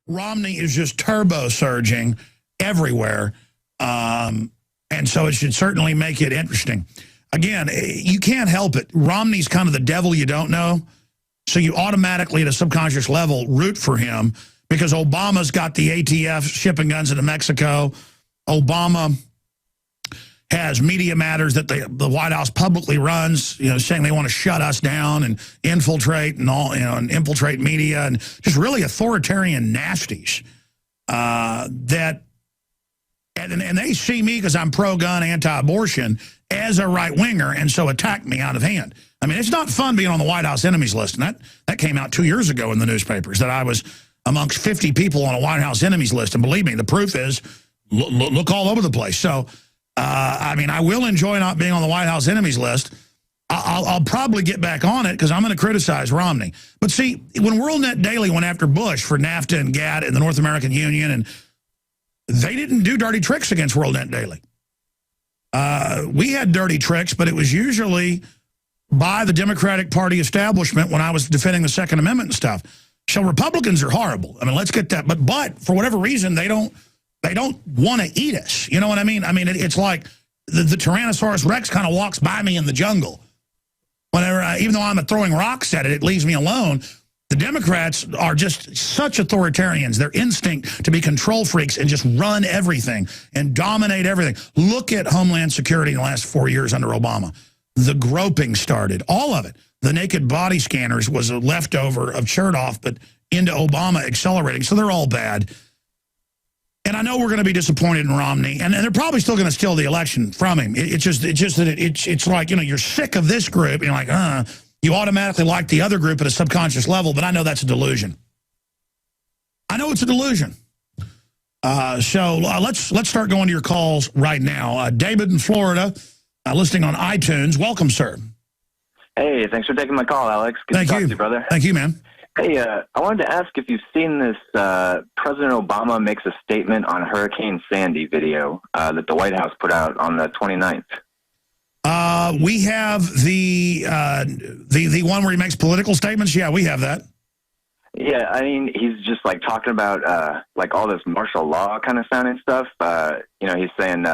Romney is just turbo surging everywhere. And so it should certainly make it interesting. Again, you can't help it. Romney's kind of the devil you don't know. So you automatically, at a subconscious level, root for him because Obama's got the ATF shipping guns into Mexico. Obama has Media Matters that the White House publicly runs, saying they want to shut us down and infiltrate and all, and infiltrate media and just really authoritarian nasties that. And they see me because I'm pro-gun, anti-abortion as a right-winger, and so attack me out of hand. I mean, it's not fun being on the White House enemies list, and that came out 2 years ago in the newspapers, that I was amongst 50 people on a White House enemies list. And believe me, the proof is, look all over the place. So, I mean, I will enjoy not being on the White House enemies list. I'll probably get back on it because I'm going to criticize Romney. But see, when WorldNet Daily went after Bush for NAFTA and GATT and the North American Union, and they didn't do dirty tricks against WorldNet Daily. We had dirty tricks, but it was usually by the Democratic Party establishment when I was defending the Second Amendment and stuff. So Republicans are horrible. I mean, let's get that. But for whatever reason, they don't want to eat us. You know what I mean? I mean, it's like the Tyrannosaurus Rex kind of walks by me in the jungle. Whenever, even though I'm throwing rocks at it, it leaves me alone. The Democrats are just such authoritarians. Their instinct to be control freaks and just run everything and dominate everything. Look at Homeland Security in the last 4 years under Obama. The groping started, all of it. The naked body scanners was a leftover of Chertoff, but into Obama accelerating. So they're all bad. And I know we're going to be disappointed in Romney, and they're probably still going to steal the election from him. It's just that it's like, you're sick of this group. And you're like, you automatically like the other group at a subconscious level, but I know that's a delusion. I know it's a delusion. So let's start going to your calls right now. David in Florida, listening on iTunes. Welcome, sir. Hey, thanks for taking my call, Alex. Good Thank to talk you, to you, brother. Thank you, man. Hey, I wanted to ask if you've seen this President Obama makes a statement on Hurricane Sandy video that the White House put out on the 29th. We have the one where he makes political statements. Yeah, we have that. Yeah, I mean, he's just like talking about like all this martial law kind of sounding stuff. He's saying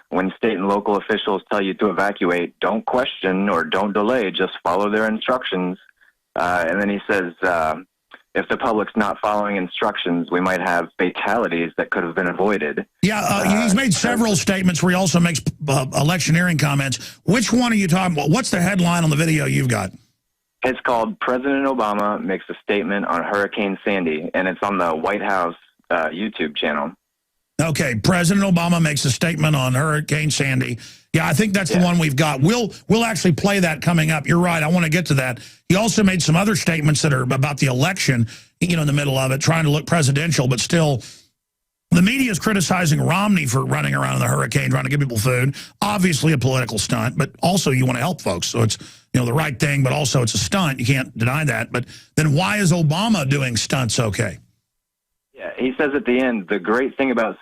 when state and local officials tell you to evacuate, don't question or don't delay, just follow their instructions. And then he says, if the public's not following instructions, we might have fatalities that could have been avoided. Yeah, he's made several statements where he also makes electioneering comments. Which one are you talking about? What's the headline on the video you've got? It's called President Obama Makes a Statement on Hurricane Sandy, and it's on the White House YouTube channel. Okay, President Obama makes a statement on Hurricane Sandy. Yeah, I think that's the one we've got. We'll actually play that coming up. You're right. I want to get to that. He also made some other statements that are about the election, in the middle of it, trying to look presidential, but still the media is criticizing Romney for running around in the hurricane, trying to give people food. Obviously a political stunt, but also you want to help folks. So it's, the right thing, but also it's a stunt. You can't deny that. But then why is Obama doing stunts okay? Yeah, he says at the end, the great thing about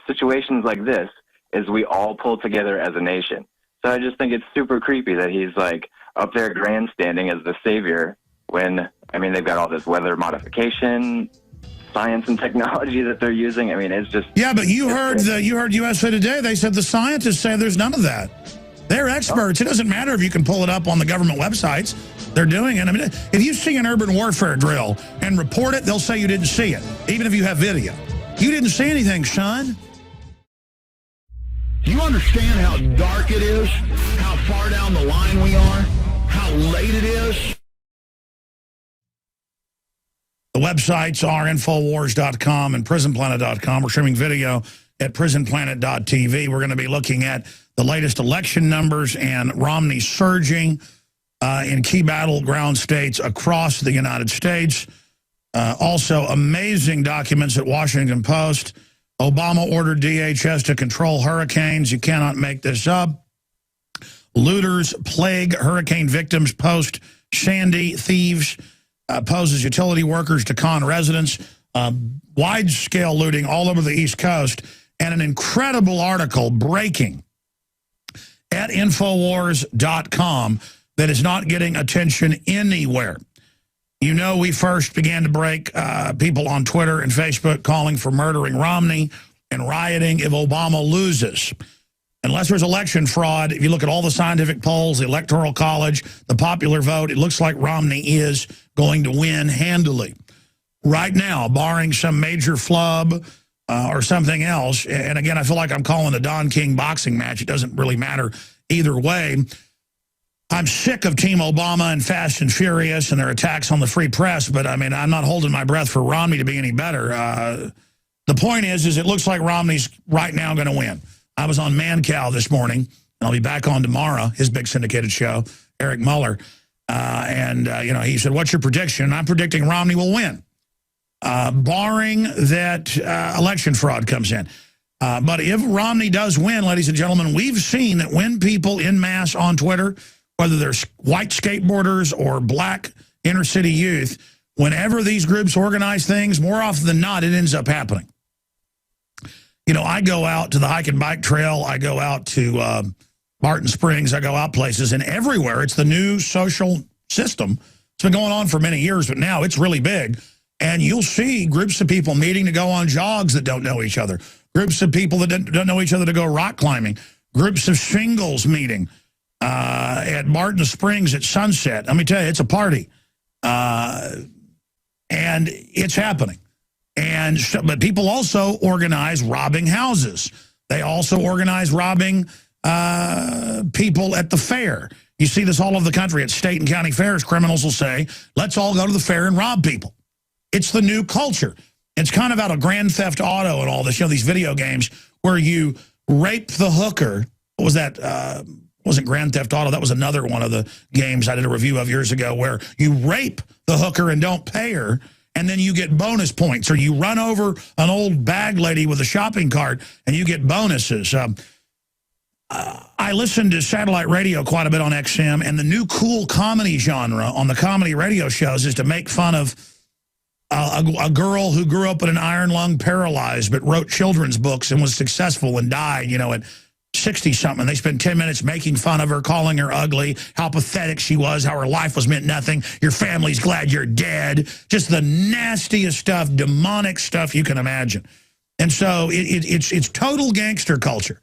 situations like this is we all pull together as a nation. So I just think it's super creepy that he's like up there grandstanding as the savior when, I mean, they've got all this weather modification, science and technology that they're using. I mean, it's just... Yeah, but you heard USA Today. They said the scientists say there's none of that. They're experts. It doesn't matter if you can pull it up on the government websites. They're doing it. I mean, if you see an urban warfare drill and report it, they'll say you didn't see it, even if you have video. You didn't see anything, son. Do you understand how dark it is? How far down the line we are? How late it is? The websites are Infowars.com and PrisonPlanet.com. We're streaming video at PrisonPlanet.tv. We're going to be looking at the latest election numbers and Romney surging in key battleground states across the United States. Also, amazing documents at Washington Post. Obama ordered DHS to control hurricanes. You cannot make this up. Looters plague hurricane victims post Sandy. Thieves poses utility workers to con residents. Wide-scale looting all over the East Coast. And an incredible article breaking at Infowars.com that is not getting attention anywhere. You know, we first began to break people on Twitter and Facebook calling for murdering Romney and rioting if Obama loses. Unless there's election fraud, if you look at all the scientific polls, the Electoral College, the popular vote, it looks like Romney is going to win handily. Right now, barring some major flub or something else, and again, I feel like I'm calling the Don King boxing match. It doesn't really matter either way. I'm sick of Team Obama and Fast and Furious and their attacks on the free press, but I mean, I'm not holding my breath for Romney to be any better. The point is it looks like Romney's right now going to win. I was on Mancow this morning, and I'll be back on tomorrow, his big syndicated show, Eric Muller. You know, he said, what's your prediction? And I'm predicting Romney will win, barring that election fraud comes in. But if Romney does win, ladies and gentlemen, we've seen that when people en masse on Twitter, whether they're white skateboarders or black inner city youth, whenever these groups organize things, more often than not, it ends up happening. You know, I go out to the hike and bike trail. I go out to Barton Springs. I go out places, and everywhere it's the new social system. It's been going on for many years, but now it's really big. And you'll see groups of people meeting to go on jogs that don't know each other, groups of people that don't know each other to go rock climbing, groups of singles meeting at Barton Springs at sunset. Let me tell you, it's a party. And it's happening. But people also organize robbing houses. They also organize robbing people at the fair. You see this all over the country. At state and county fairs, criminals will say, let's all go to the fair and rob people. It's the new culture. It's kind of out of Grand Theft Auto and all this, you know, these video games where you rape the hooker. What was that? Wasn't Grand Theft Auto. That was another one of the games I did a review of years ago where you rape the hooker and don't pay her, and then you get bonus points, or you run over an old bag lady with a shopping cart and you get bonuses. I listen to satellite radio quite a bit on XM, and the new cool comedy genre on the comedy radio shows is to make fun of a girl who grew up with an iron lung, paralyzed, but wrote children's books and was successful and died, you know, at 60-something. They spent 10 minutes making fun of her, calling her ugly, how pathetic she was, how her life was meant nothing. Your family's glad you're dead. Just the nastiest stuff, demonic stuff you can imagine. And so it's total gangster culture.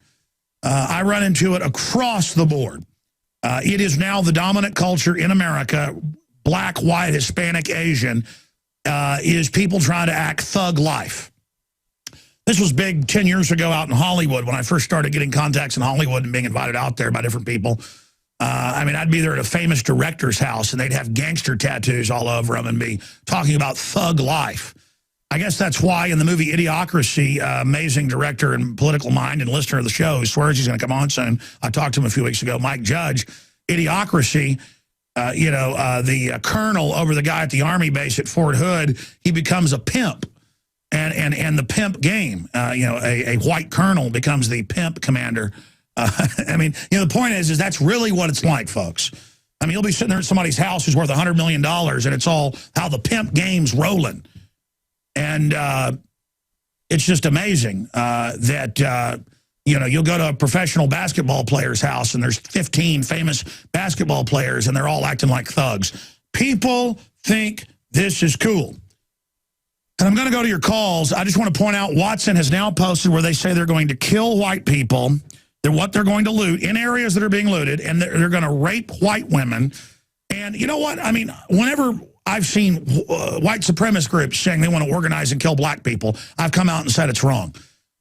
I run into it across the board. It is now the dominant culture in America, black, white, Hispanic, Asian, is people trying to act thug life. This was big 10 years ago out in Hollywood when I first started getting contacts in Hollywood and being invited out there by different people. I mean, I'd be there at a famous director's house, and they'd have gangster tattoos all over them and be talking about thug life. I guess that's why in the movie Idiocracy, amazing director and political mind and listener of the show, who swears he's going to come on soon. I talked to him a few weeks ago, Mike Judge. Idiocracy, the colonel over the guy at the Army base at Fort Hood, he becomes a pimp. And the pimp game, a white colonel becomes the pimp commander. I mean, you know, the point is that's really what it's like, folks. I mean, you'll be sitting there at somebody's house who's worth $100 million, and it's all how the pimp game's rolling. And it's just amazing that, you'll go to a professional basketball player's house, and there's 15 famous basketball players, and they're all acting like thugs. People think this is cool. And I'm going to go to your calls. I just want to point out Watson has now posted where they say they're going to kill white people. What they're going to loot in areas that are being looted, and they're going to rape white women. And you know what? I mean, whenever I've seen white supremacist groups saying they want to organize and kill black people, I've come out and said it's wrong.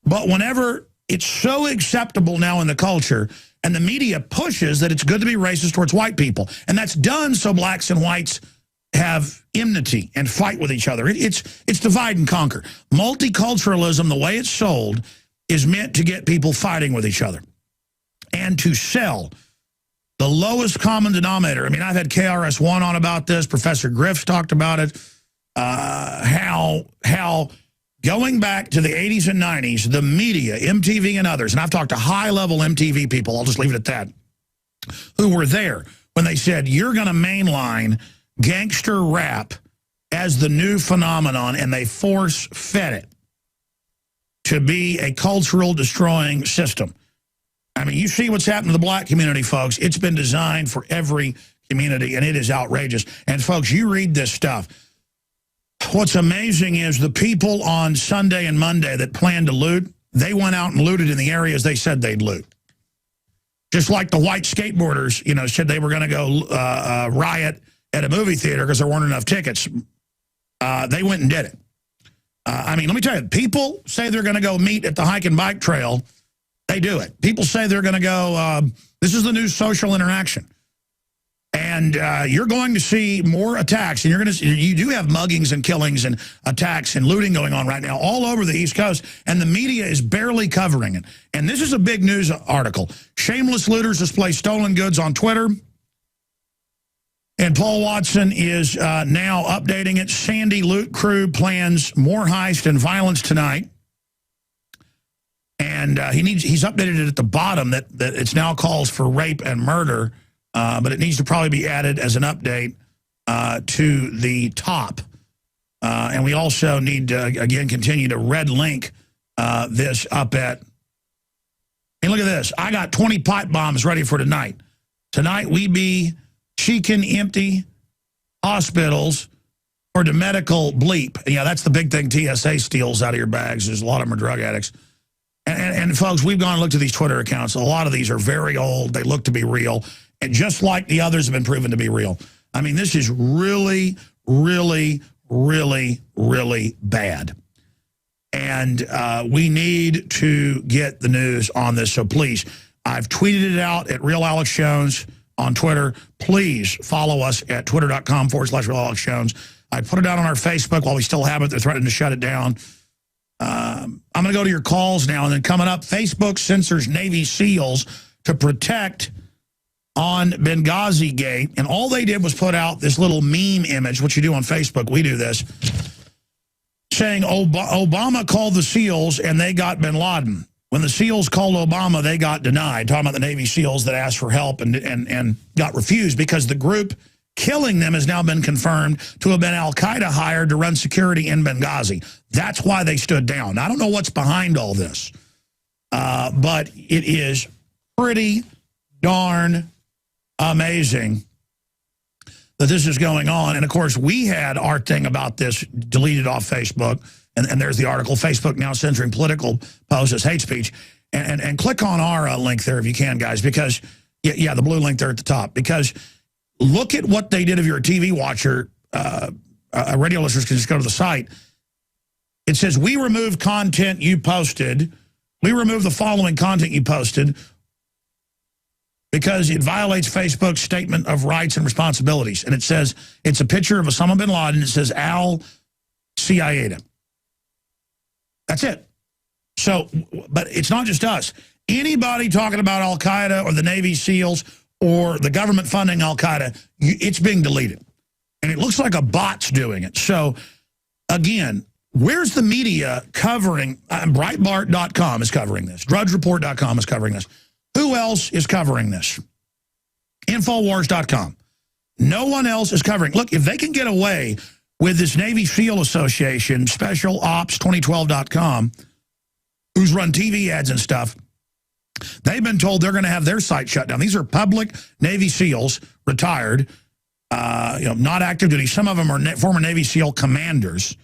But whenever it's so acceptable now in the culture, and the media pushes that it's good to be racist towards white people, and that's done so blacks and whites have enmity and fight with each other. It's divide and conquer. Multiculturalism, the way it's sold, is meant to get people fighting with each other and to sell the lowest common denominator. I mean, I've had KRS-One on about this. Professor Griff's talked about it. How going back to the 80s and 90s, the media, MTV and others, and I've talked to high-level MTV people, I'll just leave it at that, who were there when they said, you're going to mainline gangster rap as the new phenomenon, and they force-fed it to be a cultural destroying system. I mean, you see what's happened to the black community, folks. It's been designed for every community, and it is outrageous. And, folks, you read this stuff. What's amazing is the people on Sunday and Monday that planned to loot, they went out and looted in the areas they said they'd loot. Just like the white skateboarders, you know, said they were going to go riot at a movie theater because there weren't enough tickets. They went and did it. I mean, let me tell you, people say they're going to go meet at the hike and bike trail. They do it. People say they're going to go, this is the new social interaction. And you're going to see more attacks. And you do have muggings and killings and attacks and looting going on right now all over the East Coast. And the media is barely covering it. And this is a big news article. Shameless looters display stolen goods on Twitter. And Paul Watson is now updating it. Sandy Loot Crew plans more heist and violence tonight. And he's updated it at the bottom that it's now calls for rape and murder. But it needs to probably be added as an update to the top. And we also need to, again, continue to red link this up at... Hey, look at this. I got 20 pipe bombs ready for tonight. Tonight we be chicken empty hospitals for the medical bleep. Yeah, that's the big thing TSA steals out of your bags. There's a lot of them are drug addicts. And folks, we've gone and looked at these Twitter accounts. A lot of these are very old. They look to be real. And just like the others have been proven to be real. I mean, this is really, really, really, really bad. And we need to get the news on this. So please, I've tweeted it out at Real Alex Jones on Twitter. Please follow us at twitter.com/Real Alex Jones. I put it out on our Facebook while we still have it. They're threatening to shut it down. I'm going to go to your calls now. And then coming up, Facebook censors Navy SEALs to protect on Benghazi Gate, and all they did was put out this little meme image, which you do on Facebook, we do this, saying Obama called the SEALs and they got bin Laden. When the SEALs called Obama, they got denied, talking about the Navy SEALs that asked for help and got refused because the group killing them has now been confirmed to have been al-Qaeda hired to run security in Benghazi. That's why they stood down. I don't know what's behind all this, but it is pretty darn amazing that this is going on. And, of course, we had our thing about this deleted off Facebook, and there's the article, Facebook now censoring political posts as hate speech. And click on our link there if you can, guys, because, yeah, the blue link there at the top, because look at what they did if you're a TV watcher. Radio listeners can just go to the site. It says, we removed content you posted. We removed the following content you posted because it violates Facebook's statement of rights and responsibilities. And it says, it's a picture of Osama bin Laden. It says al-Qaeda. That's it. So, but it's not just us. Anybody talking about al-Qaeda or the Navy SEALs or the government funding al-Qaeda, it's being deleted. And it looks like a bot's doing it. So, again, where's the media covering? Breitbart.com is covering this. DrudgeReport.com is covering this. Who else is covering this? Infowars.com. No one else is covering. Look, if they can get away with this Navy SEAL Association, Special Ops 2012.com, who's run TV ads and stuff, they've been told they're going to have their site shut down. These are public Navy SEALs, retired, not active duty. Some of them are former Navy SEAL commanders.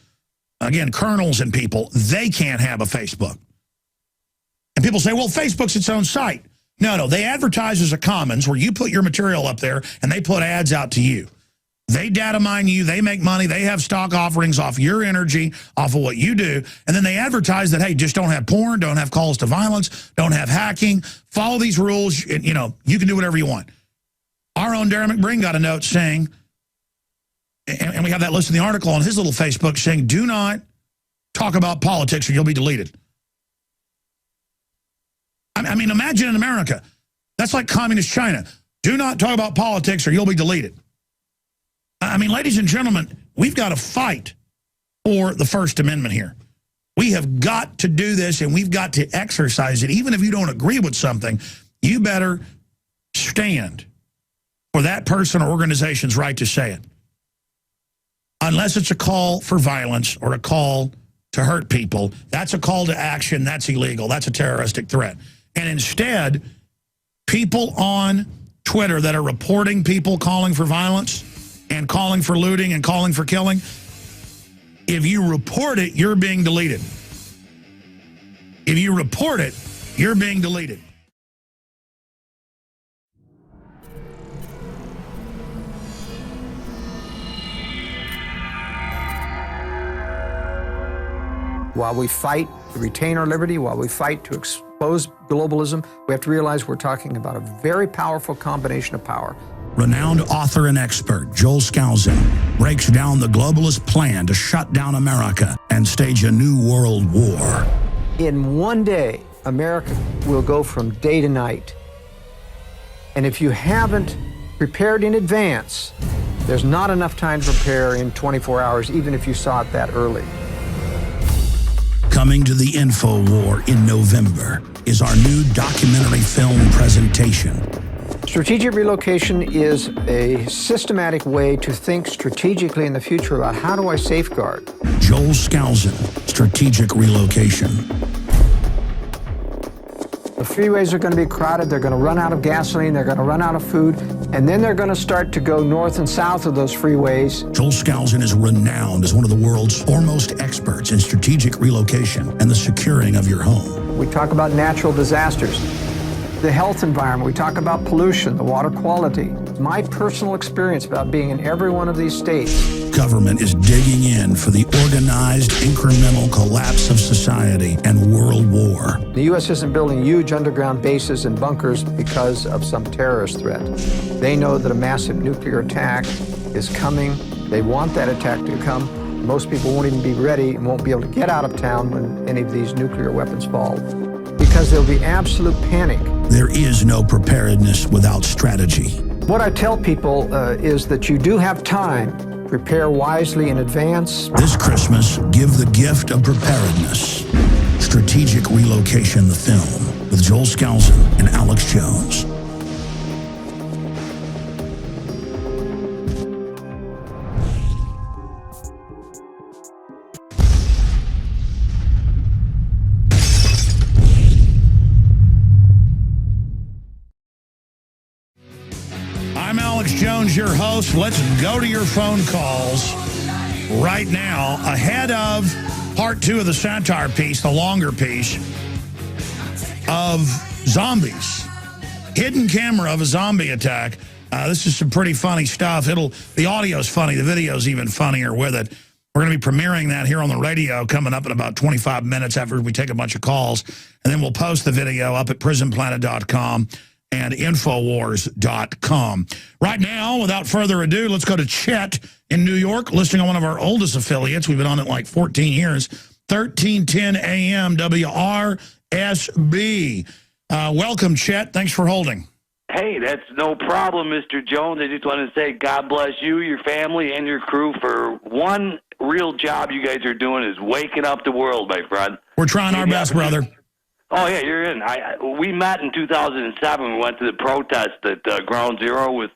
Again, colonels and people. They can't have a Facebook. And people say, well, Facebook's its own site. No, they advertise as a commons where you put your material up there and they put ads out to you. They data mine you. They make money. They have stock offerings off your energy, off of what you do. And then they advertise that, hey, just don't have porn, don't have calls to violence, don't have hacking. Follow these rules. And, you can do whatever you want. Our own Darren McBreen got a note saying, and we have that listed in the article on his little Facebook saying, do not talk about politics or you'll be deleted. I mean, imagine in America. That's like communist China. Do not talk about politics or you'll be deleted. I mean, ladies and gentlemen, we've got to fight for the First Amendment here. We have got to do this, and we've got to exercise it. Even if you don't agree with something, you better stand for that person or organization's right to say it. Unless it's a call for violence or a call to hurt people, that's a call to action. That's illegal. That's a terroristic threat. And instead, people on Twitter that are reporting people calling for violence and calling for looting and calling for killing, if you report it, you're being deleted. If you report it, you're being deleted. While we fight to retain our liberty, while we fight to expose globalism, we have to realize we're talking about a very powerful combination of power. Renowned author and expert Joel Skousen breaks down the globalist plan to shut down America and stage a new world war. In one day, America will go from day to night. And if you haven't prepared in advance, there's not enough time to prepare in 24 hours, even if you saw it that early. Coming to the InfoWar in November is our new documentary film presentation. Strategic relocation is a systematic way to think strategically in the future about how do I safeguard. Joel Skousen, Strategic Relocation. The freeways are going to be crowded, they're going to run out of gasoline, they're going to run out of food, and then they're going to start to go north and south of those freeways. Joel Skousen is renowned as one of the world's foremost experts in strategic relocation and the securing of your home. We talk about natural disasters, the health environment, we talk about pollution, the water quality. My personal experience about being in every one of these states. Government is digging in for the organized, incremental collapse of society and world war. The U.S. isn't building huge underground bases and bunkers because of some terrorist threat. They know that a massive nuclear attack is coming. They want that attack to come. Most people won't even be ready and won't be able to get out of town when any of these nuclear weapons fall, because there'll be absolute panic. There is no preparedness without strategy. What I tell people is that you do have time. Prepare wisely in advance. This Christmas, give the gift of preparedness. Strategic Relocation, the film, with Joel Skousen and Alex Jones. I'm Alex Jones, your host. Let's go to your phone calls right now ahead of part 2 of the satire piece, the longer piece of zombies. Hidden camera of a zombie attack. This is some pretty funny stuff. The audio's funny. The video's even funnier with it. We're going to be premiering that here on the radio coming up in about 25 minutes after we take a bunch of calls. And then we'll post the video up at prisonplanet.com. and Infowars.com. Right now, without further ado, let's go to Chet in New York, listing on one of our oldest affiliates. We've been on it like 14 years, 1310 AM WRSB. Welcome, Chet. Thanks for holding. Hey, that's no problem, Mr. Jones. I just want to say God bless you, your family, and your crew for one real job you guys are doing is waking up the world, my friend. We're trying our best, brother. Oh, yeah, you're in. We met in 2007. We went to the protest at Ground Zero with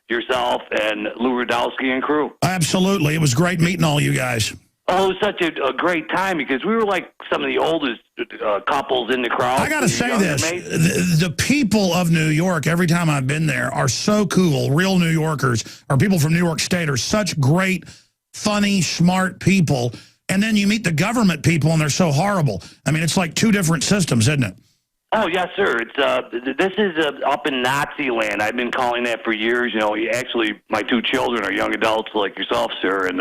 yourself and Lou Radowski and crew. Absolutely. It was great meeting all you guys. Oh, it was such a great time because we were like some of the oldest couples in the crowd. I got to say this. The people of New York, every time I've been there, are so cool. Real New Yorkers, or people from New York State, are such great, funny, smart people. And then you meet the government people, and they're so horrible. I mean, it's like two different systems, isn't it? Oh, yes, sir. It's this is up in Nazi land. I've been calling that for years. You know, actually, my two children are young adults like yourself, sir. And,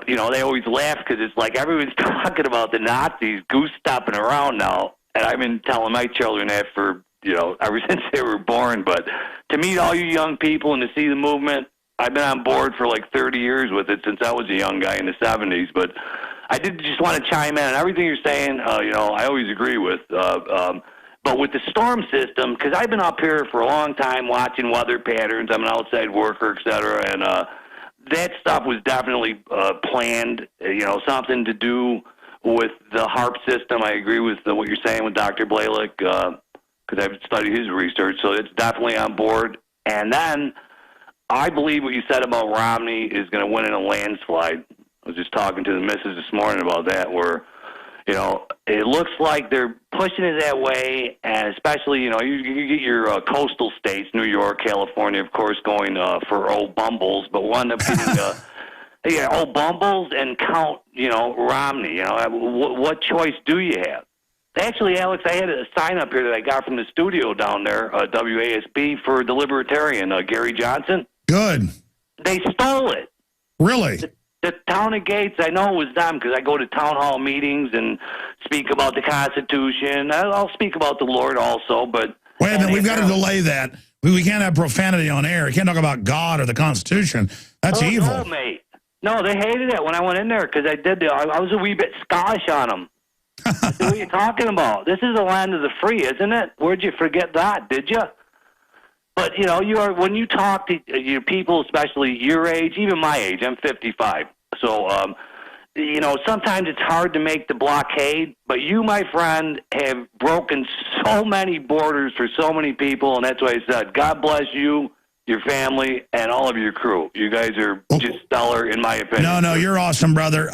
you know, they always laugh because it's like everyone's talking about the Nazis goose-stepping around now. And I've been telling my children that for, you know, ever since they were born. But to meet all you young people and to see the movement, I've been on board for like 30 years with it since I was a young guy in the 70s. But I did just want to chime in on everything you're saying. You know, I always agree with. But with the storm system, because I've been up here for a long time watching weather patterns. I'm an outside worker, et cetera. And that stuff was definitely planned, you know, something to do with the HARP system. I agree with what you're saying with Dr. Blalock because I've studied his research. So it's definitely on board. And then I believe what you said about Romney is going to win in a landslide. I was just talking to the missus this morning about that, where, You know, it looks like they're pushing it that way, and especially, you know, you get your coastal states, New York, California, of course, going for old Bumbles, but one up getting old Bumbles and Count, you know, Romney. You know, what choice do you have? Actually, Alex, I had a sign up here that I got from the studio down there, WASB, for the Libertarian, Gary Johnson. Good. They stole it. Really? The town of Gates, I know it was them because I go to town hall meetings and speak about the Constitution. I'll speak about the Lord also, but... Wait a minute, we've got to delay that. We can't have profanity on air. We can't talk about God or the Constitution. That's evil. No, mate. No, they hated it when I went in there because I was a wee bit Scottish on them. I said, what are you talking about? This is the land of the free, isn't it? Where'd you forget that, did you? But, you know, when you talk to your people, especially your age, even my age, I'm 55. So, you know, sometimes it's hard to make the blockade, but you, my friend, have broken so many borders for so many people, and that's why I said, God bless you, your family, and all of your crew. You guys are just stellar, in my opinion. No, you're awesome, brother.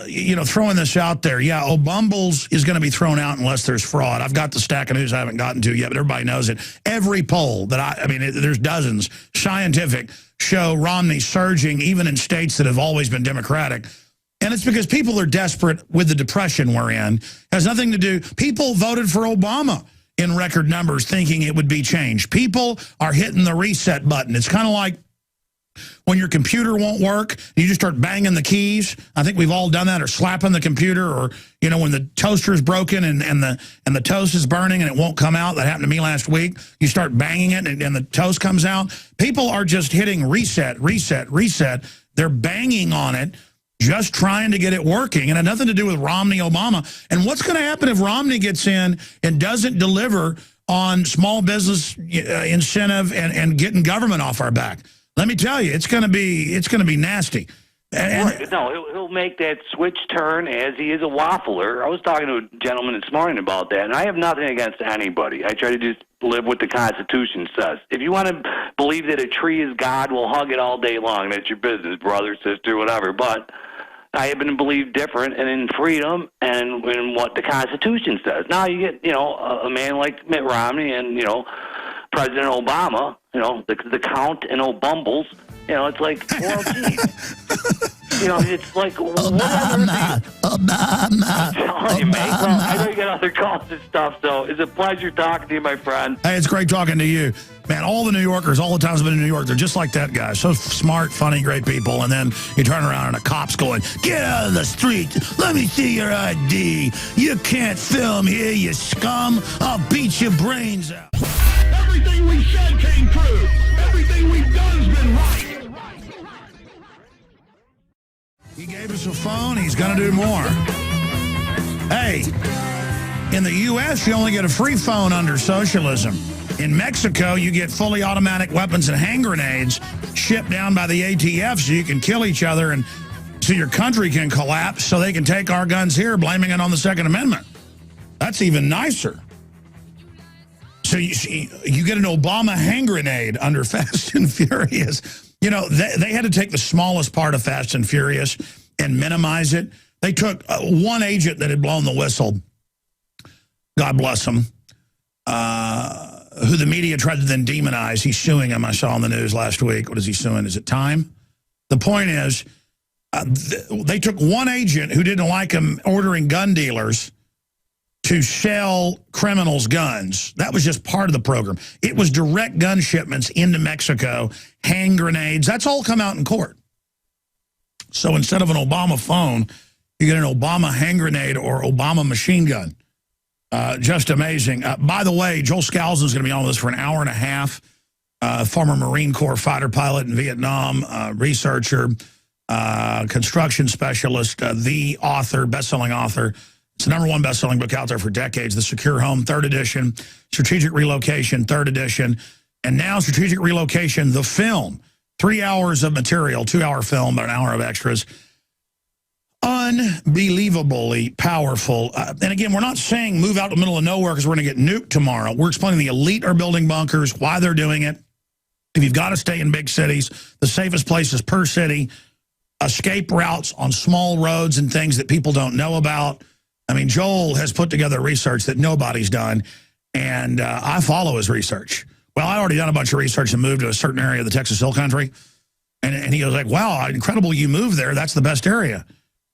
You know, throwing this out there, yeah, O'Bumbles is going to be thrown out unless there's fraud. I've got the stack of news I haven't gotten to yet, but everybody knows it. Every poll that I mean, there's dozens, scientific, show Romney surging, even in states that have always been Democratic. And it's because people are desperate with the depression we're in. It has nothing to do. People voted for Obama in record numbers thinking it would be changed. People are hitting the reset button. It's kind of like when your computer won't work, you just start banging the keys. I think we've all done that, or slapping the computer, or, you know, when the toaster is broken and the toast is burning and it won't come out. That happened to me last week. You start banging it and the toast comes out. People are just hitting reset, reset, reset. They're banging on it, just trying to get it working. And it had nothing to do with Romney, Obama. And what's going to happen if Romney gets in and doesn't deliver on small business incentive and getting government off our back? Let me tell you, it's going to be nasty. Right. No, he'll make that switch turn as he is a waffler. I was talking to a gentleman this morning about that, and I have nothing against anybody. I try to just live what the Constitution says. If you want to believe that a tree is God, we'll hug it all day long. That's your business, brother, sister, whatever. But I happen to believe different and in freedom and in what the Constitution says. Now you get, you know, a man like Mitt Romney and, you know, President Obama, you know, the Count and O'Bumbles. You know, it's like, well, geez. You know, it's like, Obama. I'm telling you, man. Well, I know you got other calls and stuff, so it's a pleasure talking to you, my friend. Hey, it's great talking to you. Man, all the New Yorkers, all the times I've been in New York, they're just like that guy. So smart, funny, great people. And then you turn around and a cop's going, get out of the street. Let me see your ID. You can't film here, you scum. I'll beat your brains out. Everything we said came true. Everything we've done has been right. He gave us a phone. He's going to do more. Hey, in the U.S., you only get a free phone under socialism. In Mexico, you get fully automatic weapons and hand grenades shipped down by the ATF so you can kill each other and so your country can collapse so they can take our guns here, blaming it on the Second Amendment. That's even nicer. So you get an Obama hand grenade under Fast and Furious. You know, they had to take the smallest part of Fast and Furious and minimize it. They took one agent that had blown the whistle, God bless him, who the media tried to then demonize. He's suing him, I saw on the news last week. What is he suing? Is it Time? The point is, they took one agent who didn't like him ordering gun dealers to sell criminals guns. That was just part of the program. It was direct gun shipments into Mexico, hand grenades. That's all come out in court. So instead of an Obama phone, you get an Obama hand grenade or Obama machine gun. Just amazing. By the way, Joel Skousen is going to be on with us for an hour and a half. Former Marine Corps fighter pilot in Vietnam, researcher, construction specialist, the author, best-selling author. It's the #1 best-selling book out there for decades, The Secure Home, 3rd edition, Strategic Relocation, 3rd edition, and now Strategic Relocation, the film. 3 hours of material, 2-hour film, but an hour of extras. Unbelievably powerful. And again, we're not saying move out to the middle of nowhere because we're going to get nuked tomorrow. We're explaining the elite are building bunkers, why they're doing it. If you've got to stay in big cities, the safest places per city, escape routes on small roads and things that people don't know about. I mean, Joel has put together research that nobody's done, and I follow his research. Well, I already done a bunch of research and moved to a certain area of the Texas Hill Country, and he was like, wow, incredible you moved there. That's the best area.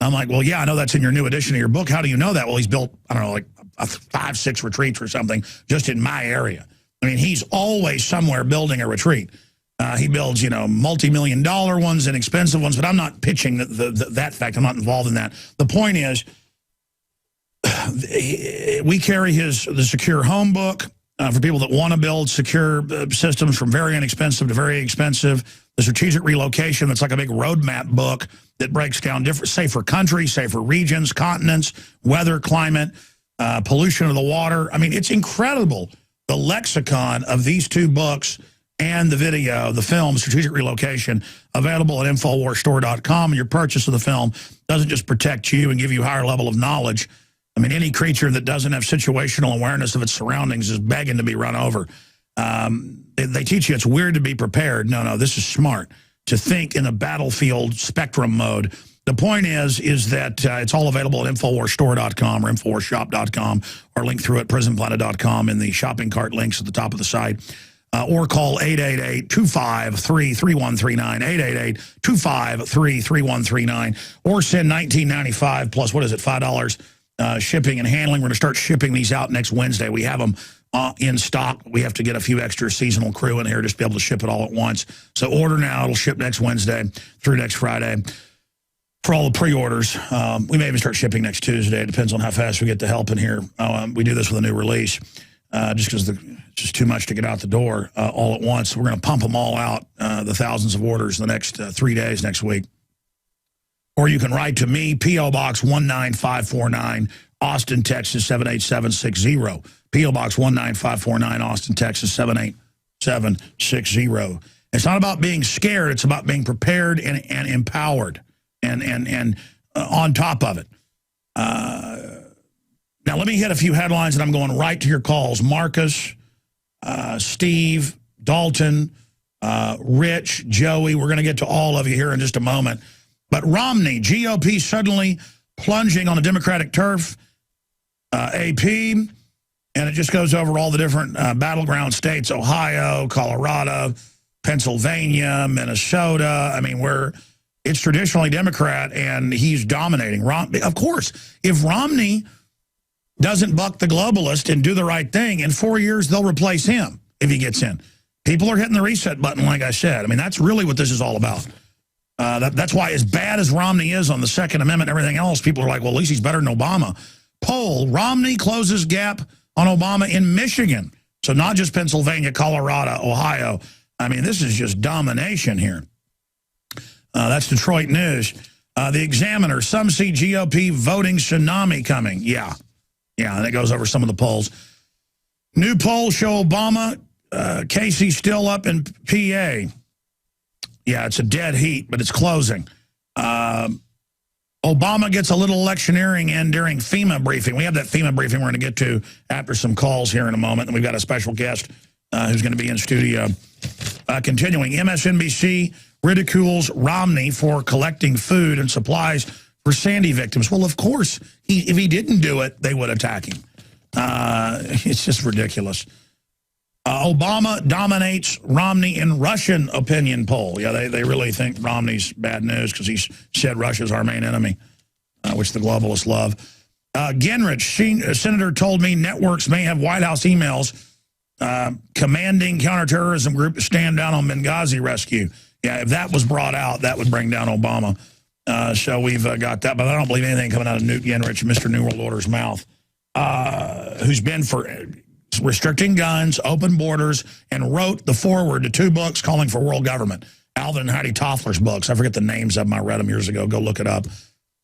I'm like, well, yeah, I know that's in your new edition of your book. How do you know that? Well, he's built, I don't know, like 5-6 retreats or something just in my area. I mean, he's always somewhere building a retreat. He builds, you know, multi-million-dollar ones and expensive ones, but I'm not pitching that fact. I'm not involved in that. The point is, we carry the Secure Home book for people that want to build secure systems from very inexpensive to very expensive. The Strategic Relocation, that's like a big roadmap book that breaks down different safer countries, safer regions, continents, weather, climate, pollution of the water. I mean, it's incredible, the lexicon of these two books and the video, the film, Strategic Relocation, available at InfoWarsStore.com. And your purchase of the film doesn't just protect you and give you a higher level of knowledge. I mean, any creature that doesn't have situational awareness of its surroundings is begging to be run over. They teach you it's weird to be prepared. No, this is smart, to think in a battlefield spectrum mode. The point is that it's all available at InfoWarsStore.com or InfoWarsShop.com, or link through at PrisonPlanet.com in the shopping cart links at the top of the site. Or call 888-253-3139, 888-253-3139, or send $19.95 plus, what is it, $5 shipping and handling. We're going to start shipping these out next Wednesday. We have them in stock. We have to get a few extra seasonal crew in here just to be able to ship it all at once. So order now. It'll ship next Wednesday through next Friday for all the pre-orders. We may even start shipping next Tuesday. It depends on how fast we get the help in here. We do this with a new release just because it's just too much to get out the door all at once. We're going to pump them all out, the thousands of orders, in the next 3 days next week. Or you can write to me, P.O. Box 19549, Austin, Texas 78760. P.O. Box 19549, Austin, Texas 78760. It's not about being scared. It's about being prepared and empowered and on top of it. Now, let me hit a few headlines, and I'm going right to your calls. Marcus, Steve, Dalton, Rich, Joey. We're going to get to all of you here in just a moment. But Romney, GOP suddenly plunging on the Democratic turf, AP, and it just goes over all the different battleground states, Ohio, Colorado, Pennsylvania, Minnesota. I mean, it's traditionally Democrat, and he's dominating. Of course, if Romney doesn't buck the globalist and do the right thing, in 4 years, they'll replace him if he gets in. People are hitting the reset button, like I said. I mean, that's really what this is all about. That's why, as bad as Romney is on the Second Amendment and everything else, people are like, well, at least he's better than Obama. Poll, Romney closes gap on Obama in Michigan. So not just Pennsylvania, Colorado, Ohio. I mean, this is just domination here. That's Detroit News. The Examiner, some see GOP voting tsunami coming. Yeah, and it goes over some of the polls. New polls show Obama, Casey still up in PA. Yeah, it's a dead heat, but it's closing. Obama gets a little electioneering in during FEMA briefing. We have that FEMA briefing we're going to get to after some calls here in a moment. And we've got a special guest who's going to be in studio. Continuing, MSNBC ridicules Romney for collecting food and supplies for Sandy victims. Well, of course, if he didn't do it, they would attack him. It's just ridiculous. Obama dominates Romney in Russian opinion poll. Yeah, they really think Romney's bad news because he said Russia's our main enemy, which the globalists love. Gingrich, Senator, told me networks may have White House emails commanding counterterrorism group to stand down on Benghazi rescue. Yeah, if that was brought out, that would bring down Obama. So we've got that. But I don't believe anything coming out of Newt Gingrich, Mr. New World Order's mouth, who's been for restricting guns, open borders, and wrote the foreword to 2 books calling for world government. Alvin and Heidi Toffler's books. I forget the names of them. I read them years ago. Go look it up.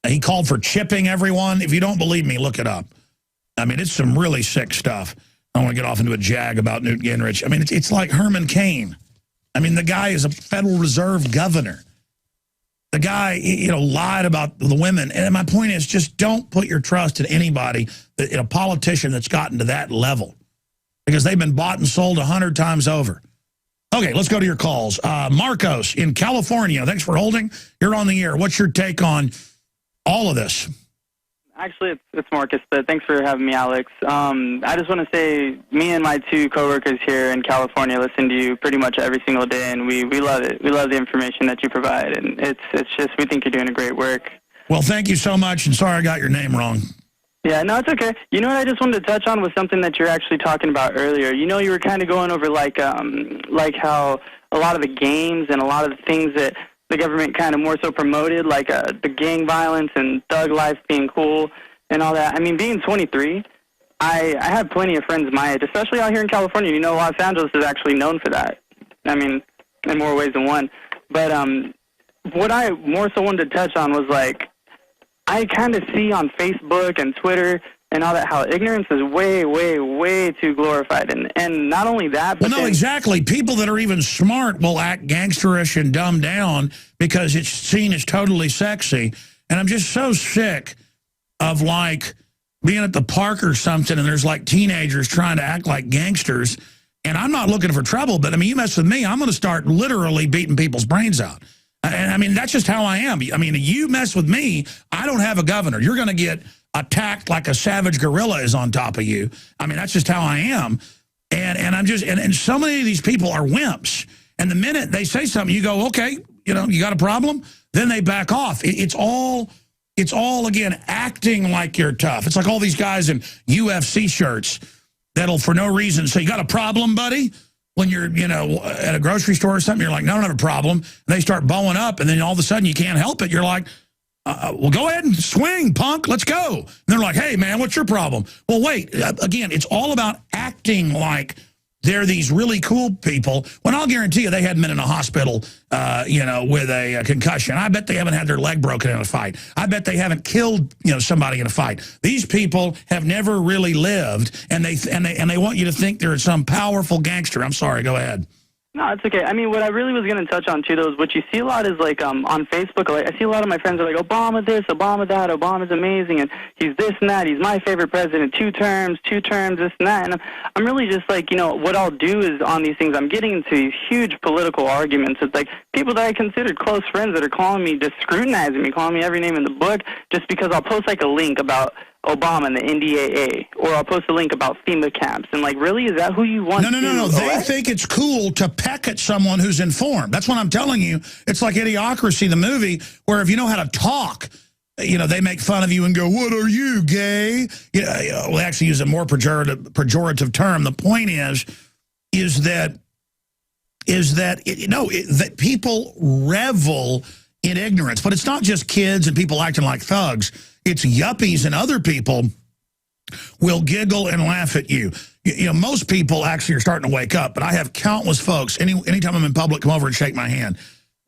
He called for chipping everyone. If you don't believe me, look it up. I mean, it's some really sick stuff. I don't want to get off into a jag about Newt Gingrich. I mean, it's like Herman Cain. I mean, the guy is a Federal Reserve governor. The guy, lied about the women. And my point is, just don't put your trust in anybody, in a politician that's gotten to that level, because they've been bought and sold 100 times over. Okay, let's go to your calls. Marcos in California, thanks for holding. You're on the air. What's your take on all of this? Actually, it's Marcus, but thanks for having me, Alex. I just want to say, me and my two coworkers here in California listen to you pretty much every single day, and we love it. We love the information that you provide, and it's just, we think you're doing a great work. Well, thank you so much, and sorry I got your name wrong. Yeah, no, it's okay. You know what I just wanted to touch on was something that you're actually talking about earlier. You know, you were kind of going over like how a lot of the games and a lot of the things that the government kind of more so promoted, like the gang violence and thug life being cool and all that. I mean, being 23, I have plenty of friends my age, especially out here in California. You know, Los Angeles is actually known for that. I mean, in more ways than one. But what I more so wanted to touch on was, like, I kind of see on Facebook and Twitter and all that how ignorance is way, way, way too glorified. And not only that, but well, no, exactly. People that are even smart will act gangsterish and dumb down because it's seen as totally sexy. And I'm just so sick of, like, being at the park or something and there's, like, teenagers trying to act like gangsters. And I'm not looking for trouble, but, I mean, you mess with me, I'm going to start literally beating people's brains out. And, I mean, that's just how I am. I mean, you mess with me, I don't have a governor. You're going to get attacked like a savage gorilla is on top of you. I mean, that's just how I am. And I'm just, and so many of these people are wimps. And the minute they say something, you go, okay, you know, you got a problem? Then they back off. It's all, again, acting like you're tough. It's like all these guys in UFC shirts that'll, for no reason, say, you got a problem, buddy? When you're, you know, at a grocery store or something, you're like, no, I don't have a problem. And they start bowing up, and then all of a sudden you can't help it. You're like, well, go ahead and swing, punk. Let's go. And they're like, hey, man, what's your problem? Well, wait. Again, it's all about acting like they're these really cool people, when I'll guarantee you they hadn't been in a hospital, you know, with a concussion. I bet they haven't had their leg broken in a fight. I bet they haven't killed, you know, somebody in a fight. These people have never really lived, and they want you to think they're some powerful gangster. I'm sorry. Go ahead. No, it's okay. I mean, what I really was going to touch on, too, though, is what you see a lot is, like, on Facebook, like, I see a lot of my friends are like, Obama this, Obama that, Obama's amazing, and he's this and that, he's my favorite president, two terms, this and that. And I'm really just like, you know, what I'll do is on these things, I'm getting into these huge political arguments. It's like people that I considered close friends that are calling me, just scrutinizing me, calling me every name in the book, just because I'll post, like, a link about Obama and the NDAA, or I'll post a link about FEMA camps. And, like, really, is that who you want to No. They think it's cool to peck at someone who's informed. That's what I'm telling you. It's like Idiocracy, the movie, where if you know how to talk, you know, they make fun of you and go, what are you, gay? You know, we actually use a more pejorative term. The point is that that people revel in ignorance. But it's not just kids and people acting like thugs. It's yuppies and other people will giggle and laugh at you. You know, most people actually are starting to wake up, but I have countless folks, anytime I'm in public, come over and shake my hand.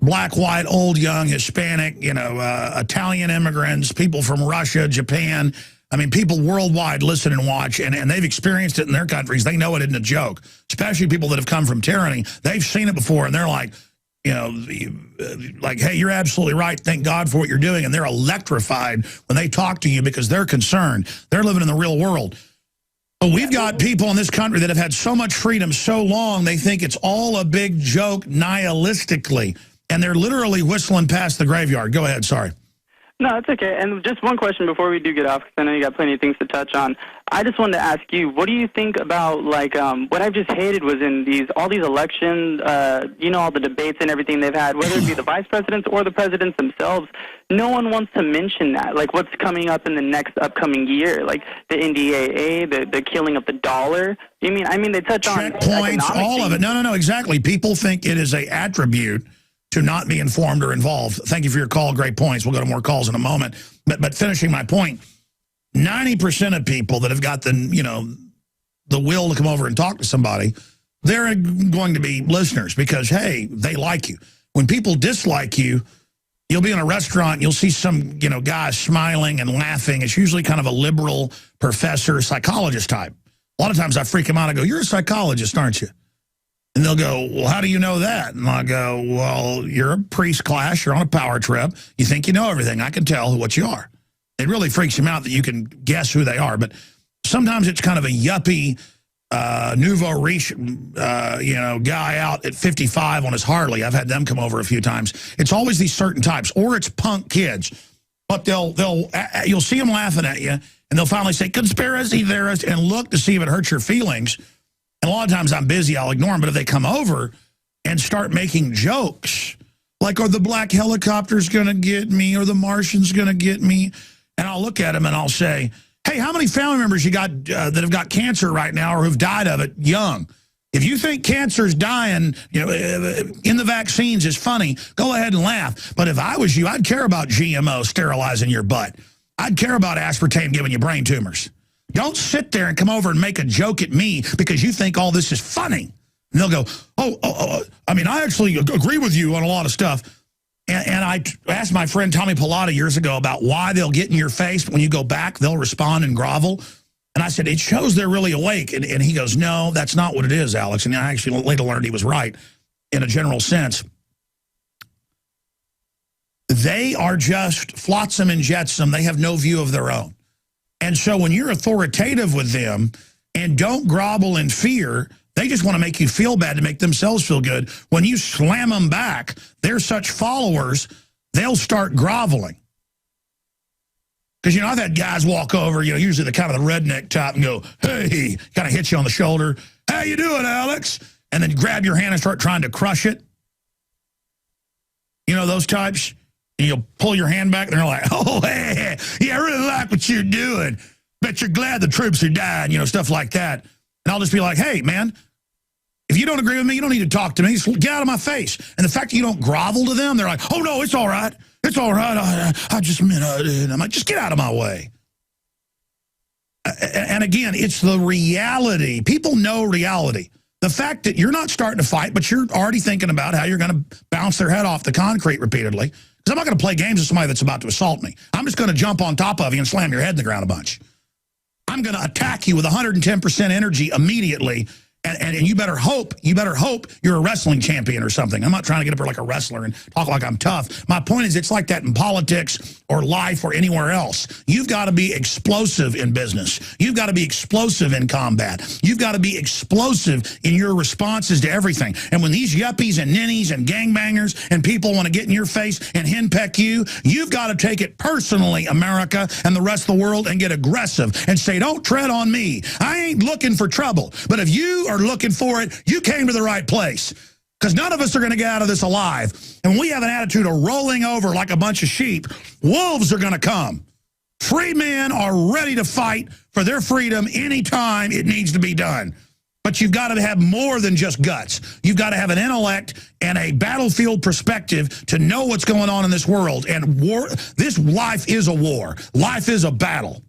Black, white, old, young, Hispanic, you know, Italian immigrants, people from Russia, Japan. I mean, people worldwide listen and watch, and they've experienced it in their countries. They know it isn't a joke, especially people that have come from tyranny. They've seen it before, and they're like, you know, like, hey, you're absolutely right. Thank God for what you're doing. And they're electrified when they talk to you because they're concerned. They're living in the real world. But we've got people in this country that have had so much freedom so long, they think it's all a big joke nihilistically. And they're literally whistling past the graveyard. Go ahead. Sorry. No, it's okay. And just one question before we do get off, because I know you got plenty of things to touch on. I just wanted to ask you, what do you think about, like, what I've just hated was in all these elections, you know, all the debates and everything they've had, whether it be the vice presidents or the presidents themselves, no one wants to mention that, like what's coming up in the next upcoming year, like the NDAA, the killing of the dollar. I mean, they touch on checkpoints, all of it. No, exactly. People think it is a attribute to not be informed or involved. Thank you for your call. Great points. We'll go to more calls in a moment. But finishing my point, 90% of people that have got the, you know, the will to come over and talk to somebody, they're going to be listeners because, hey, they like you. When people dislike you, you'll be in a restaurant, you'll see some, you know, guy smiling and laughing. It's usually kind of a liberal professor, psychologist type. A lot of times I freak them out. I go, you're a psychologist, aren't you? And they'll go, well, how do you know that? And I'll go, well, you're a priest class. You're on a power trip. You think you know everything. I can tell what you are. It really freaks him out that you can guess who they are. But sometimes it's kind of a yuppie, nouveau riche, you know, guy out at 55 on his Harley. I've had them come over a few times. It's always these certain types. Or it's punk kids. but you'll see them laughing at you, and they'll finally say, conspiracy theorist, and look to see if it hurts your feelings. And a lot of times I'm busy, I'll ignore them, but if they come over and start making jokes, like, are the black helicopters going to get me, or the Martians going to get me? And I'll look at them and I'll say, hey, how many family members you got that have got cancer right now or who've died of it young? If you think cancer's dying, in the vaccines is funny, go ahead and laugh. But if I was you, I'd care about GMO sterilizing your butt. I'd care about aspartame giving you brain tumors. Don't sit there and come over and make a joke at me because you think all this is funny. And they'll go, I mean, I actually agree with you on a lot of stuff. And I asked my friend Tommy Pilata years ago about why they'll get in your face, but when you go back, they'll respond and grovel. And I said, it shows they're really awake. And he goes, no, that's not what it is, Alex. And I actually later learned he was right in a general sense. They are just flotsam and jetsam. They have no view of their own. And so when you're authoritative with them and don't grovel in fear, they just want to make you feel bad to make themselves feel good. When you slam them back, they're such followers, they'll start groveling. Because, I've had guys walk over, usually the kind of the redneck type and go, hey, kind of hit you on the shoulder. How you doing, Alex? And then grab your hand and start trying to crush it. Those types. And you'll pull your hand back and they're like, oh, hey, yeah, I really like what you're doing. Bet you're glad the troops are dying, stuff like that. And I'll just be like, hey, man, if you don't agree with me, you don't need to talk to me. Just get out of my face. And the fact that you don't grovel to them, they're like, oh, no, it's all right. It's all right. I just meant, I'm like, just get out of my way. And again, it's the reality. People know reality. The fact that you're not starting to fight, but you're already thinking about how you're going to bounce their head off the concrete repeatedly. Because I'm not going to play games with somebody that's about to assault me. I'm just going to jump on top of you and slam your head in the ground a bunch. I'm going to attack you with 110% energy immediately. And you better hope you're a wrestling champion or something. I'm not trying to get up here like a wrestler and talk like I'm tough. My point is it's like that in politics or life or anywhere else. You've got to be explosive in business. You've got to be explosive in combat. You've got to be explosive in your responses to everything. And when these yuppies and ninnies and gangbangers and people want to get in your face and henpeck you, you've got to take it personally, America and the rest of the world, and get aggressive and say, don't tread on me. I ain't looking for trouble. But if you are looking for it, you came to the right place. Because none of us are going to get out of this alive. And when we have an attitude of rolling over like a bunch of sheep, wolves are going to come. Free men are ready to fight for their freedom anytime it needs to be done. But you've got to have more than just guts. You've got to have an intellect and a battlefield perspective to know what's going on in this world. And war, this life is a war. Life is a battle.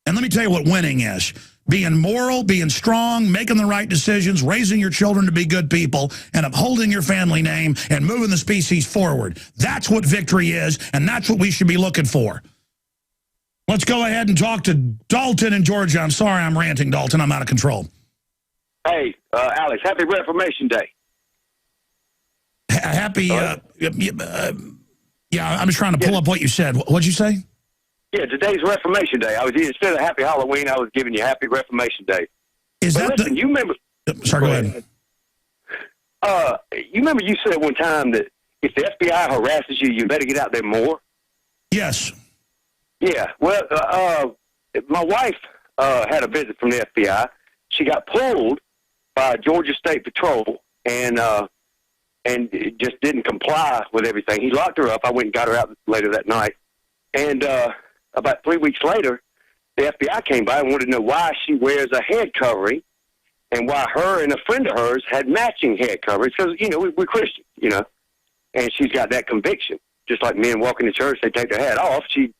And let me tell you what winning is. Being moral, being strong, making the right decisions, raising your children to be good people, and upholding your family name and moving the species forward. That's what victory is, and that's what we should be looking for. Let's go ahead and talk to Dalton in Georgia. I'm sorry I'm ranting, Dalton. I'm out of control. Hey, Alex, happy Reformation Day. Happy, yeah, I'm just trying to pull up what you said. What'd you say? Yeah, today's Reformation Day. Instead of Happy Halloween, I was giving you Happy Reformation Day. Is but that listen, you remember? Sorry, go ahead. You remember you said one time that if the FBI harasses you, you better get out there more? Yes. Yeah. Well, my wife had a visit from the FBI. She got pulled by Georgia State Patrol and just didn't comply with everything. He locked her up. I went and got her out later that night. And about 3 weeks later, the FBI came by and wanted to know why she wears a head covering and why her and a friend of hers had matching head coverings. Because, we're Christians, and she's got that conviction. Just like men walking to church, they take their hat off. She,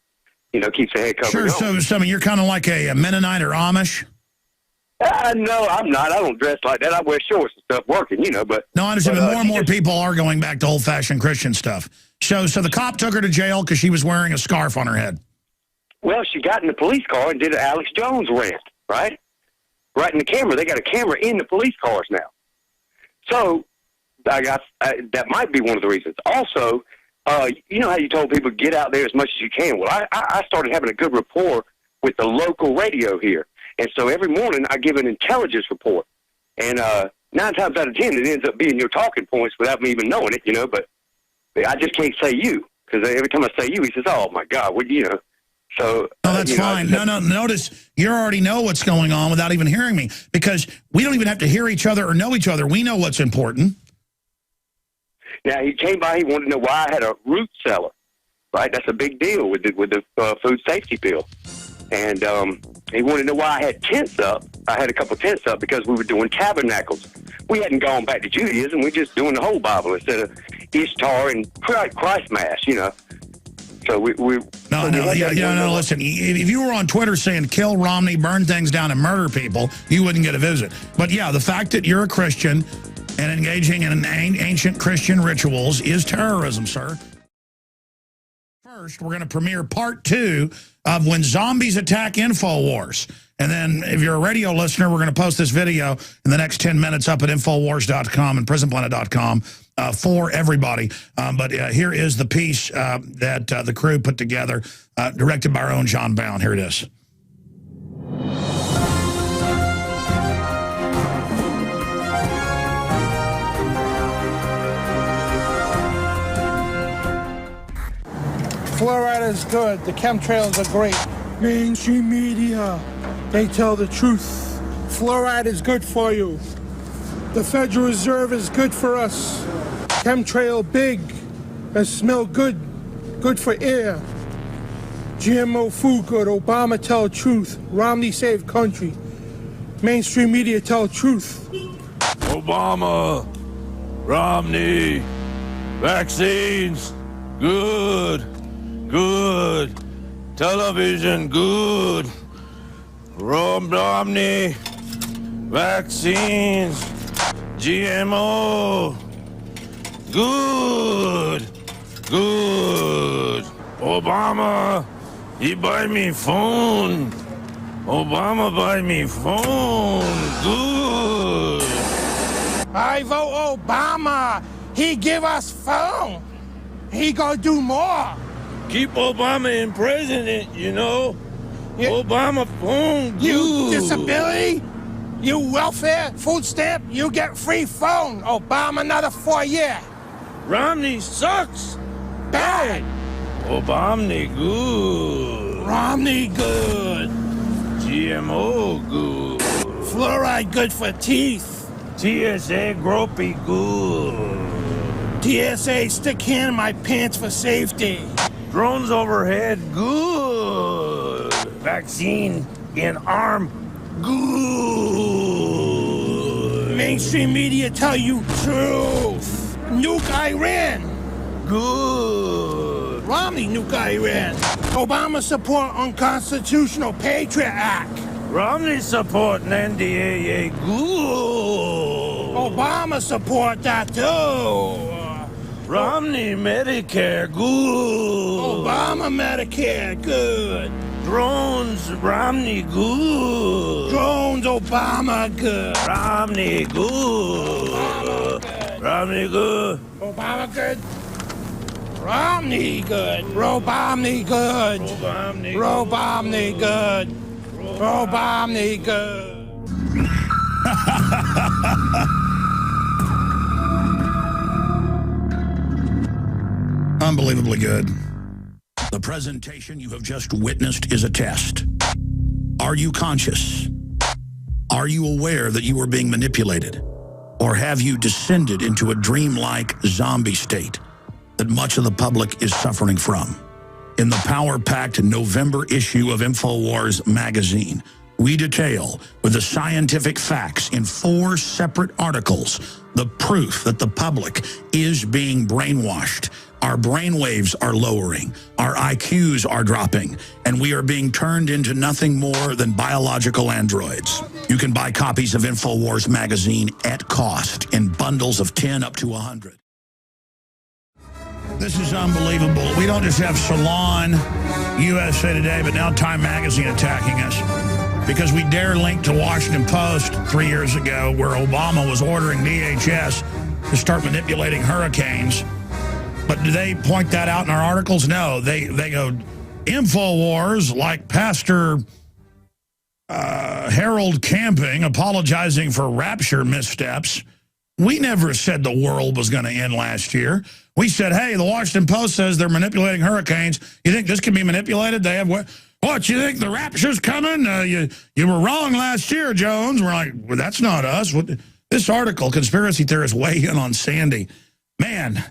keeps her head covering on. So you're kind of like a Mennonite or Amish? No, I'm not. I don't dress like that. I wear shorts and stuff working, but... No, I understand, but more and more people are going back to old-fashioned Christian stuff. So the cop took her to jail because she was wearing a scarf on her head. Well, she got in the police car and did an Alex Jones rant, right? Right in the camera. They got a camera in the police cars now. So that might be one of the reasons. Also, you know how you told people get out there as much as you can? Well, I started having a good rapport with the local radio here. And so every morning I give an intelligence report. And 9 times out of 10, it ends up being your talking points without me even knowing it, but I just can't say you. Because every time I say you, he says, "Oh my God, what you know?" So no, that's fine. No, notice you already know what's going on without even hearing me, because we don't even have to hear each other or know each other. We know what's important. Now he came by. He wanted to know why I had a root cellar. Right, that's a big deal with the food safety bill. And he wanted to know why I had tents up. I had a couple tents up because we were doing tabernacles. We hadn't gone back to Judaism. We're just doing the whole Bible instead of Ishtar and Christ Mass, you know. So listen, if you were on Twitter saying kill Romney, burn things down, and murder people, you wouldn't get a visit. But yeah, the fact that you're a Christian and engaging in ancient Christian rituals is terrorism, sir. First, we're going to premiere part 2 of When Zombies Attack InfoWars. And then if you're a radio listener, we're going to post this video in the next 10 minutes up at Infowars.com and PrisonPlanet.com for everybody. But here is the piece that the crew put together, directed by our own John Bound. Here it is. Fluoride is good. The chemtrails are great. Mainstream media, they tell the truth. Fluoride is good for you. The Federal Reserve is good for us. Chemtrail big and smell good. Good for air. GMO food good. Obama tell truth. Romney save country. Mainstream media tell truth. Obama, Romney, vaccines, good. Good. Television, good. Romney, vaccines, GMO, good. Good. Obama, he buy me phone. Obama buy me phone. Good. I vote Obama. He give us phone. He gonna do more. Keep Obama in president, you know. Yeah. Obama phone, good. You disability, you welfare, food stamp, you get free phone. Obama another 4 year. Romney sucks. Bad. Obama good. Romney good. GMO good. Fluoride good for teeth. TSA gropey good. TSA stick hand in my pants for safety. Drones overhead, good. Vaccine in arm, good. Mainstream media tell you truth. Nuke Iran, good. Romney nuke Iran. Obama support Unconstitutional Patriot Act. Romney support NDAA, good. Obama support that too. Romney Medicare, good. Obama Medicare, good. Drones, Romney, good. Drones, Obama, good. Romney, good. Romney, good. Obama, good. Romney, good. Romney, good. Romney, Romney, good. Romney, good. Unbelievably good. The presentation you have just witnessed is a test. Are you conscious? Are you aware that you are being manipulated? Or have you descended into a dreamlike zombie state that much of the public is suffering from? In the power-packed November issue of InfoWars magazine, we detail with the scientific facts in 4 separate articles the proof that the public is being brainwashed. Our brainwaves are lowering, our IQs are dropping, and we are being turned into nothing more than biological androids. You can buy copies of InfoWars magazine at cost in bundles of 10 up to 100. This is unbelievable. We don't just have Salon, USA Today, but now Time Magazine attacking us because we dare link to Washington Post 3 years ago where Obama was ordering DHS to start manipulating hurricanes. But do they point that out in our articles? No, they go, InfoWars, like Pastor Harold Camping apologizing for rapture missteps. We never said the world was going to end last year. We said, hey, the Washington Post says they're manipulating hurricanes. You think this can be manipulated? They have what, you think the rapture's coming? You were wrong last year, Jones. We're like, well, that's not us. This article, Conspiracy Theorists Weigh In on Sandy. Man,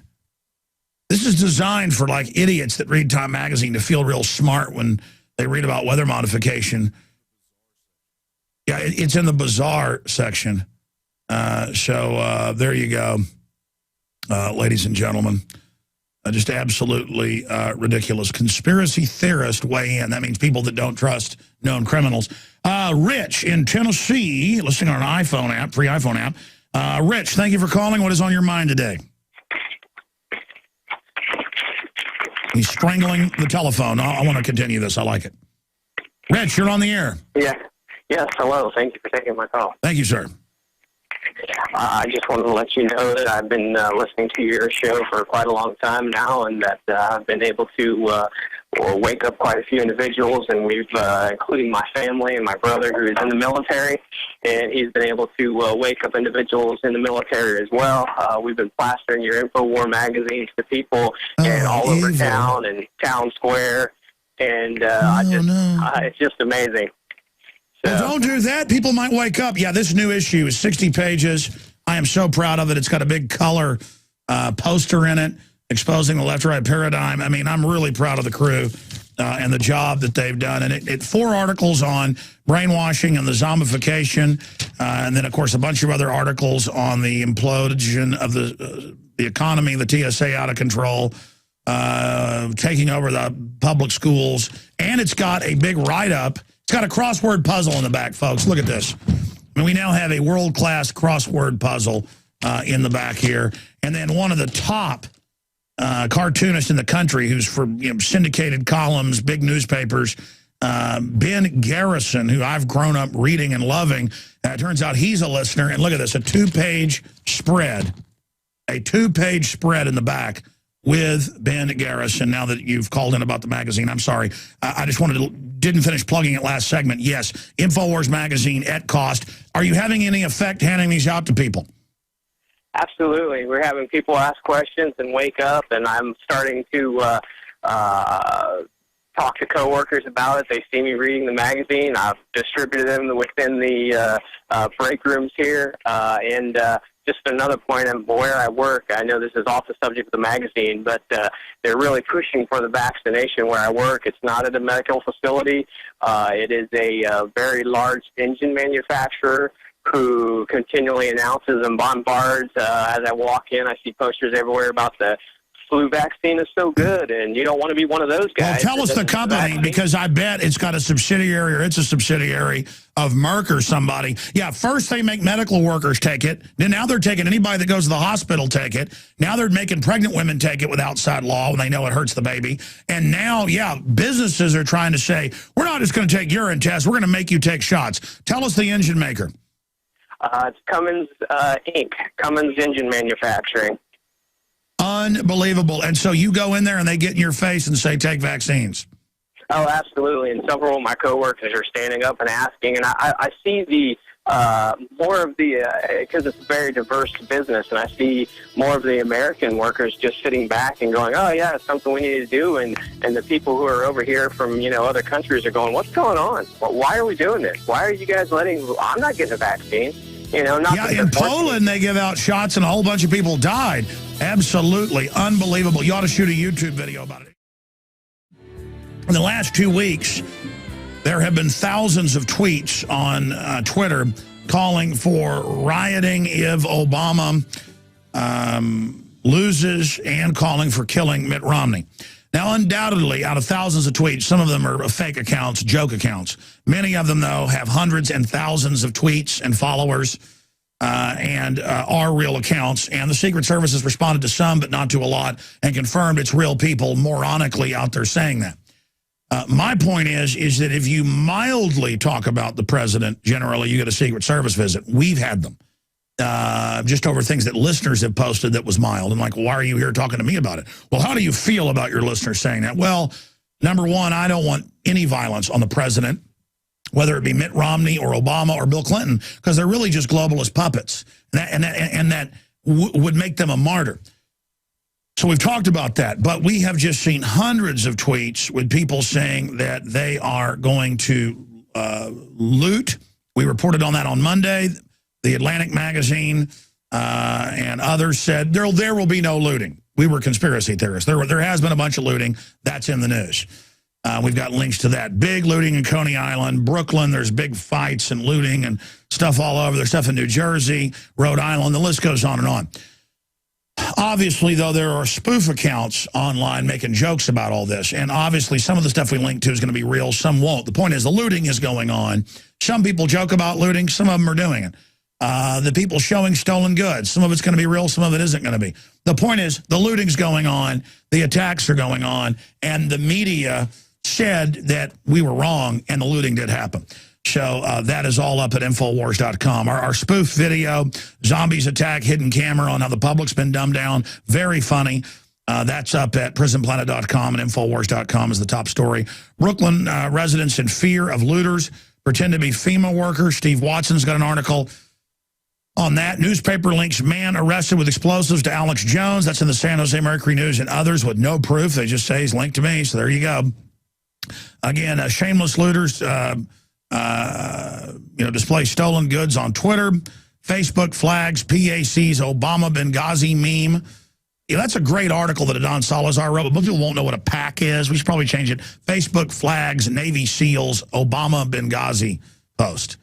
this is designed for, like, idiots that read Time Magazine to feel real smart when they read about weather modification. Yeah, it's in the bizarre section. So there you go, ladies and gentlemen. Just absolutely ridiculous. Conspiracy theorists weigh in. That means people that don't trust known criminals. Rich in Tennessee, listening on an iPhone app, free iPhone app. Rich, thank you for calling. What is on your mind today? He's strangling the telephone. I want to continue this. I like it. Rich, you're on the air. Yeah. Yes, hello. Thank you for taking my call. Thank you, sir. I just wanted to let you know that I've been listening to your show for quite a long time now, and that I've been able to wake up quite a few individuals, and we've, including my family and my brother who is in the military, and he's been able to wake up individuals in the military as well. We've been plastering your InfoWar magazines to people and all over town and town square, and it's just amazing. So. Well, don't do that. People might wake up. Yeah, this new issue is 60 pages. I am so proud of it. It's got a big color poster in it exposing the left-right paradigm. I mean, I'm really proud of the crew and the job that they've done. And it 4 articles on brainwashing and the zombification, and then, of course, a bunch of other articles on the implosion of the economy, the TSA out of control, taking over the public schools. And it's got a big write-up. It's got a crossword puzzle in the back, folks. Look at this. I mean, we now have a world-class crossword puzzle in the back here. And then one of the top cartoonists in the country who's for syndicated columns, big newspapers, Ben Garrison, who I've grown up reading and loving. It turns out he's a listener. And look at this, a 2-page spread. A 2-page spread in the back with Ben Garrison. Now that you've called in about the magazine, I'm sorry. I just didn't finish plugging it last segment. Yes, InfoWars magazine at cost. Are you having any effect handing these out to people? Absolutely. We're having people ask questions and wake up, and I'm starting to talk to coworkers about it. They see me reading the magazine. I've distributed them within the break rooms here, and just another point on where I work. I know this is off the subject of the magazine, but they're really pushing for the vaccination where I work. It's not at a medical facility. It is a very large engine manufacturer who continually announces and bombards. As I walk in, I see posters everywhere about the flu vaccine is so good, and you don't want to be one of those guys. Well, tell us the company, because I bet it's got a subsidiary, or it's a subsidiary of Merck or somebody. Yeah, first they make medical workers take it. Then now they're taking anybody that goes to the hospital take it. Now they're making pregnant women take it with outside law when they know it hurts the baby. And now, yeah, businesses are trying to say, we're not just going to take urine tests, we're going to make you take shots. Tell us the engine maker. It's Cummins Inc., Cummins Engine Manufacturing. Unbelievable. And so you go in there and they get in your face and say, take vaccines. Oh, absolutely. And several of my coworkers are standing up and asking. And I see the more of the, because it's a very diverse business, and I see more of the American workers just sitting back and going, oh, yeah, it's something we need to do. And the people who are over here from, other countries are going, what's going on? Well, why are we doing this? Why are you guys I'm not getting a vaccine. Yeah, in Poland, they give out shots and a whole bunch of people died. Absolutely unbelievable. You ought to shoot a YouTube video about it. In the last 2 weeks, there have been thousands of tweets on Twitter calling for rioting if Obama loses and calling for killing Mitt Romney. Now, undoubtedly, out of thousands of tweets, some of them are fake accounts, joke accounts. Many of them, though, have hundreds and thousands of tweets and followers and are real accounts. And the Secret Service has responded to some, but not to a lot, and confirmed it's real people moronically out there saying that. My point is that if you mildly talk about the president, generally you get a Secret Service visit. We've had them. Just over things that listeners have posted that was mild. I'm like, why are you here talking to me about it? Well, how do you feel about your listeners saying that? Well, number one, I don't want any violence on the president. whether it be Mitt Romney or Obama or Bill Clinton, because they're really just globalist puppets. And that would make them a martyr. So we've talked about that, but we have just seen hundreds of tweets with people saying that they are going to loot. We reported on that on Monday. The Atlantic magazine and others said there will be no looting. We were conspiracy theorists. There has been a bunch of looting. That's in the news. We've got links to that. Big looting in Coney Island, Brooklyn. There's big fights and looting and stuff all over. There's stuff in New Jersey, Rhode Island. The list goes on and on. Obviously, though, there are spoof accounts online making jokes about all this. And obviously, some of the stuff we link to is going to be real. Some won't. The point is the looting is going on. Some people joke about looting. Some of them are doing it. The people showing stolen goods. Some of it's going to be real. Some of it isn't going to be. The point is the looting's going on. The attacks are going on. And the media said that we were wrong and the looting did happen. So that is all up at Infowars.com. Our spoof video, Zombies Attack, Hidden Camera on how the public's been dumbed down. Very funny. That's up at PrisonPlanet.com, and Infowars.com is the top story. Brooklyn residents in fear of looters pretend to be FEMA workers. Steve Watson's got an article on that. Newspaper links man arrested with explosives to Alex Jones. That's in the San Jose Mercury News and others with no proof. They just say he's linked to me, so there you go. Again, shameless looters display stolen goods on Twitter. Facebook flags PAC's Obama Benghazi meme. Yeah, that's a great article that Adon Salazar wrote, but most people won't know what a PAC is. We should probably change it. Facebook flags Navy SEALs Obama Benghazi post.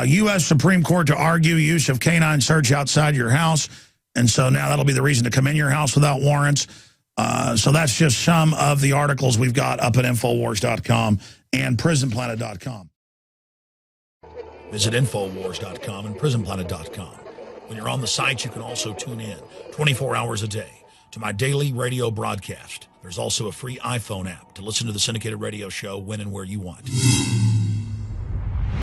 U.S. Supreme Court to argue use of canine search outside your house. And so now that'll be the reason to come in your house without warrants. So that's just some of the articles we've got up at Infowars.com and PrisonPlanet.com. Visit Infowars.com and PrisonPlanet.com. When you're on the site, you can also tune in 24 hours a day to my daily radio broadcast. There's also a free iPhone app to listen to the syndicated radio show when and where you want.